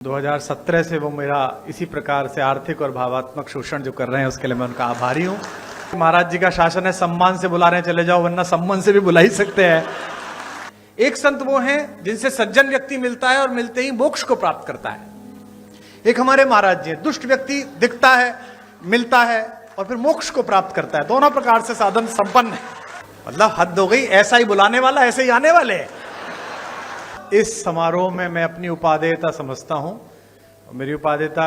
2017 से वो मेरा इसी प्रकार से आर्थिक और भावात्मक शोषण जो कर रहे हैं उसके लिए मैं उनका आभारी हूँ। महाराज जी का शासन है, सम्मान से बुला रहे हैं चले जाओ, वरना सम्मान से भी बुला ही सकते हैं। एक संत वो हैं जिनसे सज्जन व्यक्ति मिलता है और मिलते ही मोक्ष को प्राप्त करता है। एक हमारे महाराज जी, दुष्ट व्यक्ति दिखता है, मिलता है और फिर मोक्ष को प्राप्त करता है। दोनों प्रकार से साधन संपन्न है। मतलब हद हो गई, ऐसा ही बुलाने वाला ऐसे ही आने वाले। इस समारोह में मैं अपनी उपादेयता समझता हूं। मेरी उपादेयता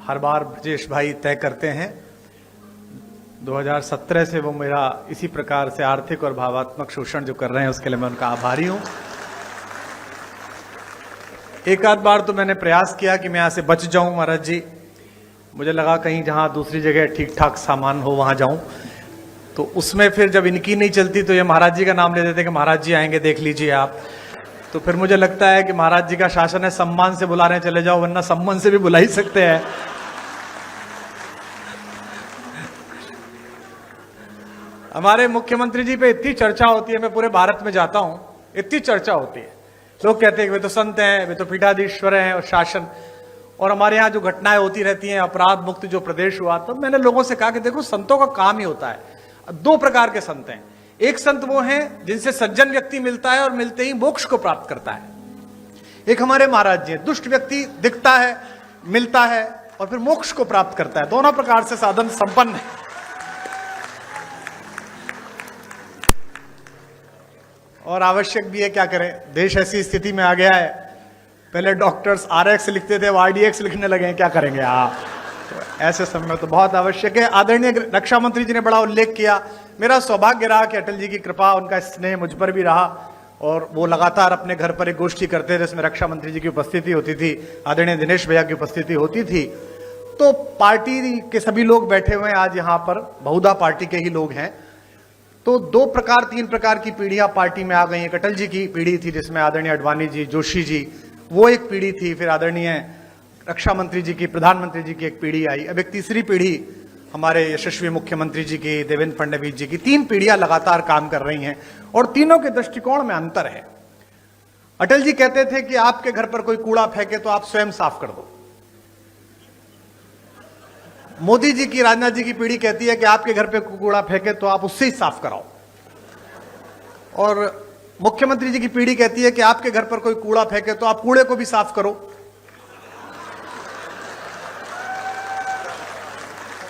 हर बार ब्रजेश भाई तय करते हैं। 2017 से वो मेरा इसी प्रकार से आर्थिक और भावात्मक शोषण जो कर रहे हैं उसके लिए मैं उनका आभारी हूं। एक आध बार तो मैंने प्रयास किया कि मैं यहां से बच जाऊं महाराज जी। मुझे लगा कहीं जहां दूसरी जगह ठीक ठाक सामान हो वहां जाऊं, तो उसमें फिर जब इनकी नहीं चलती तो ये महाराज जी का नाम ले देते कि महाराज जी आएंगे, देख लीजिए आप। तो फिर मुझे लगता है कि महाराज जी का शासन है, सम्मान से बुला रहे हैं चले जाओ, वरना सम्मान से भी बुला ही सकते हैं। हमारे मुख्यमंत्री जी पे इतनी चर्चा होती है, मैं पूरे भारत में जाता हूं, इतनी चर्चा होती है। लोग कहते हैं कि वे तो संत हैं, वे तो पीठाधीश्वर हैं और शासन, और हमारे यहाँ जो घटनाएं होती रहती हैं, अपराध मुक्त जो प्रदेश हुआ। तो मैंने लोगों से कहा कि देखो, संतों का काम ही होता है। दो प्रकार के संत हैं। एक संत वो हैं जिनसे सज्जन व्यक्ति मिलता है और मिलते ही मोक्ष को प्राप्त करता है। एक हमारे महाराज जी, दुष्ट व्यक्ति दिखता है, मिलता है और फिर मोक्ष को प्राप्त करता है। दोनों प्रकार से साधन संपन्न है। और आवश्यक भी है, क्या करें, देश ऐसी स्थिति में आ गया है। पहले डॉक्टर्स RX लिखते थे, वो RDX लिखने लगे हैं, क्या करेंगे आप। तो ऐसे समय में तो बहुत आवश्यक है। आदरणीय रक्षा मंत्री जी ने बड़ा उल्लेख किया। मेरा सौभाग्य रहा कि अटल जी की कृपा, उनका स्नेह मुझ पर भी रहा, और वो लगातार अपने घर पर एक गोष्ठी करते थे जिसमें रक्षा मंत्री जी की उपस्थिति होती थी, आदरणीय दिनेश भैया की उपस्थिति होती थी। तो पार्टी के सभी लोग बैठे हुए हैं आज यहाँ पर, बहुधा पार्टी के ही लोग हैं। तो तीन प्रकार की पीढ़ियां पार्टी में आ गई। एक अटल जी की पीढ़ी थी जिसमें आदरणीय अडवाणी जी, जोशी जी, वो एक पीढ़ी थी। फिर आदरणीय रक्षा मंत्री जी की, प्रधानमंत्री जी की एक पीढ़ी आई। अब एक तीसरी पीढ़ी हमारे यशस्वी मुख्यमंत्री जी की, देवेंद्र फडणवीस जी की। तीन पीढ़ियां लगातार काम कर रही हैं और तीनों के दृष्टिकोण में अंतर है। अटल जी कहते थे कि आपके घर पर कोई कूड़ा फेंके तो आप स्वयं साफ कर दो। मोदी जी की, राजनाथ जी की पीढ़ी कहती है कि आपके घर पे कूड़ा फेंके तो आप उससे ही साफ कराओ। और मुख्यमंत्री जी की पीढ़ी कहती है कि आपके घर पर कोई कूड़ा फेंके तो आप कूड़े को भी साफ करो।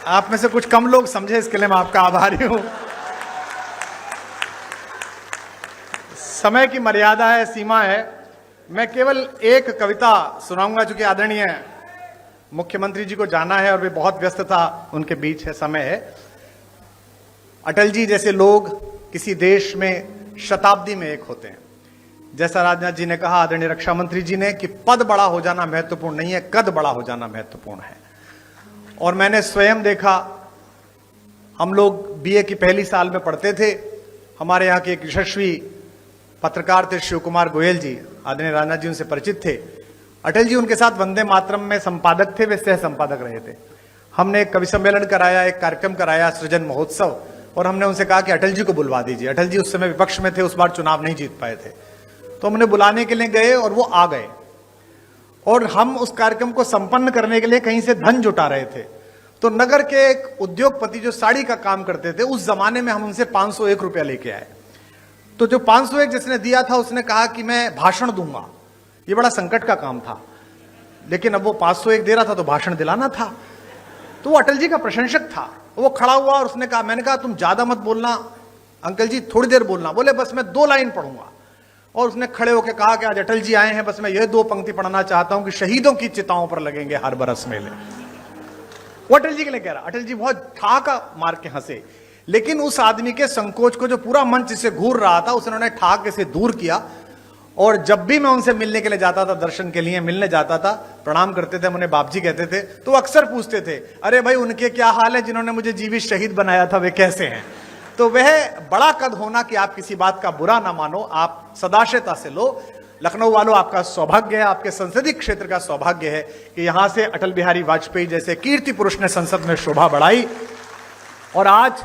आप में से कुछ कम लोग समझे, इसके लिए मैं आपका आभारी हूं। समय की मर्यादा है, सीमा है। मैं केवल एक कविता सुनाऊंगा, चूंकि आदरणीय मुख्यमंत्री जी को जाना है और वे बहुत व्यस्तता उनके बीच है, समय है। अटल जी जैसे लोग किसी देश में शताब्दी में एक होते हैं। जैसा राजनाथ जी ने कहा, आदरणीय रक्षा मंत्री जी ने, कि पद बड़ा हो जाना महत्वपूर्ण नहीं है, कद बड़ा हो जाना महत्वपूर्ण है। और मैंने स्वयं देखा, हम लोग BA की पहली साल में पढ़ते थे। हमारे यहाँ के एक यशस्वी पत्रकार थे शिव कुमार गोयल जी, आदरणीय राजनाथ जी उनसे परिचित थे। अटल जी उनके साथ वंदे मातरम में संपादक थे, वे सह संपादक रहे थे। हमने एक कवि सम्मेलन कराया, एक कार्यक्रम कराया, सृजन महोत्सव, और हमने उनसे कहा कि अटल जी को बुलवा दीजिए। अटल जी उस समय विपक्ष में थे, उस बार चुनाव नहीं जीत पाए थे। तो हमने बुलाने के लिए गए और वो आ गए, और हम उस कार्यक्रम को संपन्न करने के लिए कहीं से धन जुटा रहे थे। तो नगर के एक उद्योगपति जो साड़ी का काम करते थे, उस जमाने में हम उनसे 501 रुपया लेके आए। तो जो 501 जिसने दिया था उसने कहा कि मैं भाषण दूंगा। ये बड़ा संकट का काम था, लेकिन अब वो 501 दे रहा था तो भाषण दिलाना था। तो वो अटल जी का प्रशंसक था। वो खड़ा हुआ और उसने कहा, मैंने कहा तुम ज्यादा मत बोलना अंकल जी, थोड़ी देर बोलना। बोले बस मैं 2 लाइन पढ़ूंगा। और उसने खड़े होकर कहा कि आज अटल जी आए हैं, बस मैं ये 2 पंक्ति पढ़ना चाहता हूं कि शहीदों की चिताओं पर लगेंगे हर बरस मेले। वो अटल जी के लिए कह रहा। अटल जी बहुत ठहाका मार के हंसे, लेकिन उस आदमी के संकोच को जो पूरा मंच से घूर रहा था, उसने ठहाके से दूर किया। और जब भी मैं उनसे मिलने के लिए जाता था, दर्शन के लिए मिलने जाता था, प्रणाम करते थे, उन्हें बाप जी कहते थे, तो वो अक्सर पूछते थे, अरे भाई उनके क्या हाल है जिन्होंने मुझे जीवित शहीद बनाया था, वे कैसे हैं। तो वह बड़ा कद होना कि आप किसी बात का बुरा ना मानो, आप सदाशयता से लो। लखनऊ वालों, आपका सौभाग्य है, आपके संसदीय क्षेत्र का सौभाग्य है कि यहां से अटल बिहारी वाजपेयी जैसे कीर्ति पुरुष ने संसद में शोभा बढ़ाई। और आज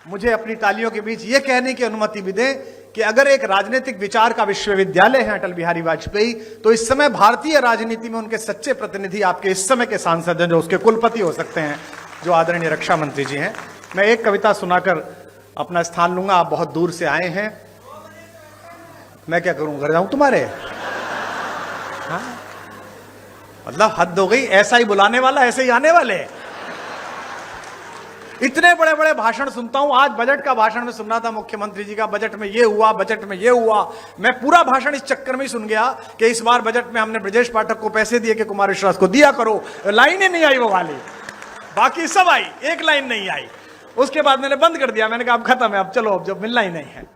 मुझे अपनी तालियों के बीच यह कहने की अनुमति भी दें कि अगर एक राजनीतिक विचार का विश्वविद्यालय है अटल बिहारी वाजपेयी, तो इस समय भारतीय राजनीति में उनके सच्चे प्रतिनिधि आपके इस समय के सांसद हैं, जो उसके कुलपति हो सकते हैं, जो आदरणीय रक्षा मंत्री जी हैं। मैं एक कविता सुनाकर अपना स्थान लूंगा। आप बहुत दूर से आए हैं, मैं क्या करूं, घर जाऊं तुम्हारे? हाँ? मतलब हद हो गई, ऐसा ही बुलाने वाला ऐसे ही आने वाले। इतने बड़े बड़े भाषण सुनता हूं। आज बजट का भाषण में सुन रहा था मुख्यमंत्री जी का, बजट में ये हुआ, बजट में ये हुआ। मैं पूरा भाषण इस चक्कर में ही सुन गया कि इस बार बजट में हमने ब्रजेश पाठक को पैसे दिए कि कुमार विश्वास को दिया करो। लाइन ही नहीं आई वो वाली, बाकी सब आई, एक लाइन नहीं आई। उसके बाद मैंने बंद कर दिया। मैंने कहा अब खत्म है, अब चलो, अब जब मिलना ही नहीं है।